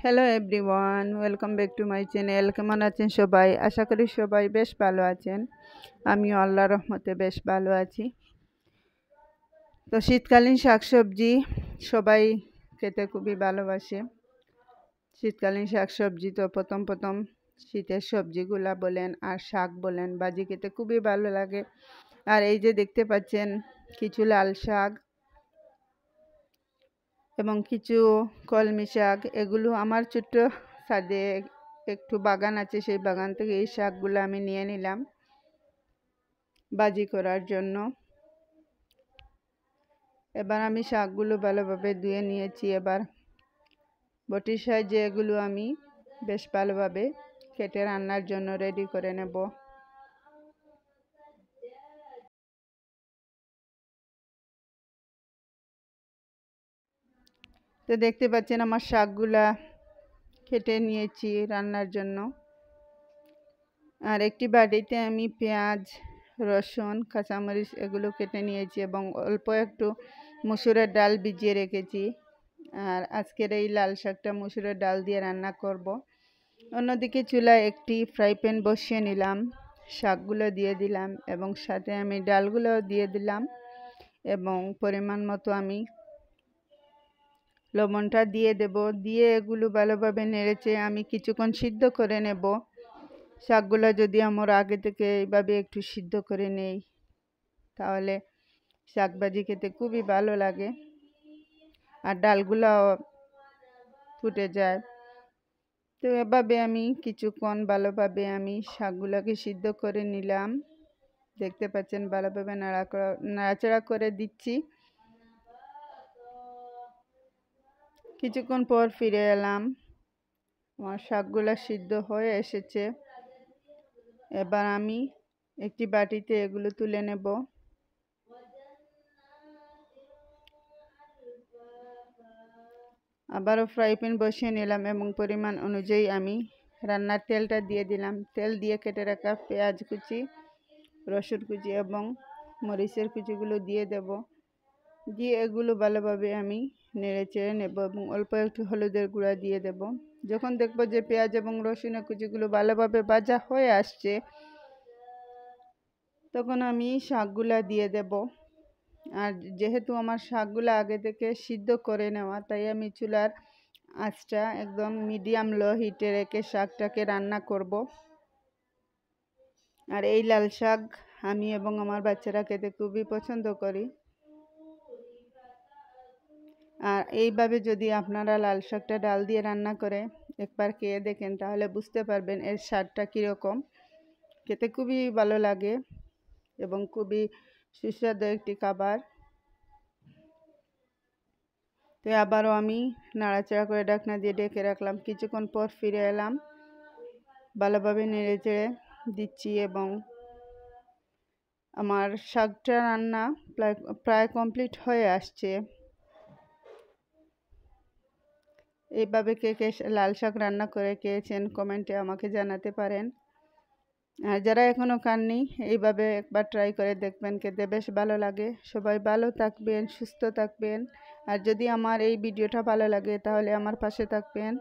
Hello everyone, welcome back to my channel. কেমন আছেন সবাই? আশা করি সবাই বেশ ভালো আছেন। আমিও আল্লাহর রহমতে বেশ ভালো আছি। তো শীতকালীন শাকসবজি সবাই খেতে খুবই ভালোবাসে। শীতকালীন শাকসবজি তো প্রথম শীতের সবজিগুলা বলেন আর শাক বলেন ভাজি খেতে খুবই ভালো লাগে। আর এই যে দেখতে পাচ্ছেন কিছু লাল শাক এবং কিছু কলমি শাক, এগুলো আমার ছোট্ট ছাদে একটু বাগান আছে, সেই বাগান থেকে এই শাকগুলো আমি নিয়ে নিলাম ভাজি করার জন্য। এবার আমি শাকগুলো ভালোভাবে ধুয়ে নিয়েছি। এবার বটির সাহায্যে এগুলো আমি বেশ ভালোভাবে কেটে রান্নার জন্য রেডি করে নেব। তো দেখতে পাচ্ছেন আমার শাকগুলা কেটে নিয়েছি রান্নার জন্য। আর একটি বাটিতে আমি পেঁয়াজ, রসুন, কাঁচামরিচ এগুলো কেটে নিয়েছি এবং অল্প একটু মসুরের ডাল ভিজিয়ে রেখেছি। আর আজকের এই লাল শাকটা মসুরের ডাল দিয়ে রান্না করব। অন্যদিকে চুলায় একটি ফ্রাই প্যান বসিয়ে নিলাম, শাকগুলো দিয়ে দিলাম এবং সাথে আমি ডালগুলো দিয়ে দিলাম এবং পরিমাণ মতো আমি লবণটা দিয়ে দেব। দিয়ে এগুলো ভালোভাবে নেড়েচে আমি কিছুক্ষণ সিদ্ধ করে নেব। শাকগুলো যদি আমরা আগে থেকে এইভাবে একটু সিদ্ধ করে নেই তাহলে শাক ভাজি খেতে খুবই ভালো লাগে আর ডালগুলাও ফুটে যায়। তো এভাবে আমি কিছুক্ষণ ভালোভাবে আমি শাকগুলোকে সিদ্ধ করে নিলাম। দেখতে পাচ্ছেন ভালোভাবে নাড়াচাড়া করে দিচ্ছি। কিছুক্ষণ পর ফিরে এলাম, আমার শাকগুলো সিদ্ধ হয়ে এসেছে। এবার আমি একটি বাটিতে এগুলো তুলে নেব। আবারও ফ্রাই প্যান বসিয়ে নিলাম এবং পরিমাণ অনুযায়ী আমি রান্নার তেলটা দিয়ে দিলাম। তেল দিয়ে কেটে রাখা পেঁয়াজ কুচি, রসুন কুচি এবং মরিচের কুচিগুলো দিয়ে দেব। দিয়ে এগুলো ভালোভাবে আমি নেড়ে চেড়ে নেব এবং অল্প একটু হলুদের গুঁড়া দিয়ে দেব। যখন দেখব যে পেঁয়াজ এবং রসুনের কুচিগুলো ভালোভাবে ভাজা হয়ে আসছে তখন আমি শাকগুলা দিয়ে দেব। আর যেহেতু আমার শাকগুলো আগে থেকে সিদ্ধ করে নেওয়া, তাই আমি চুলার আঁচটা একদম মিডিয়াম লো হিটে রেখে শাকটাকে রান্না করব। আর এই লাল শাক আমি এবং আমার বাচ্চারা খেতে খুবই পছন্দ করি। আর এইভাবে যদি আপনারা লাল শাকটা ডাল দিয়ে রান্না করে একবার খেয়ে দেখেন তাহলে বুঝতে পারবেন এর স্বাদটা কীরকম। খেতে খুবই ভালো লাগে এবং খুবই সুস্বাদু একটি খাবার। তো আবারও আমি নাড়াচাড়া করে ঢাকনা দিয়ে ঢেকে রাখলাম। কিছুক্ষণ পর ফিরে এলাম, ভালোভাবে নেড়ে চেড়ে দিচ্ছি এবং আমার শাকটা রান্না প্রায় কমপ্লিট হয়ে আসছে। এইভাবে কে কে লাল শাক রান্না করে খেয়েছেন কমেন্টে আমাকে জানাতে পারেন। আর যারা এখনও খাননি এইভাবে একবার ট্রাই করে দেখবেন, খেতে বেশ ভালো লাগে। সবাই ভালো থাকবেন, সুস্থ থাকবেন। আর যদি আমার এই ভিডিওটা ভালো লাগে তাহলে আমার পাশে থাকবেন।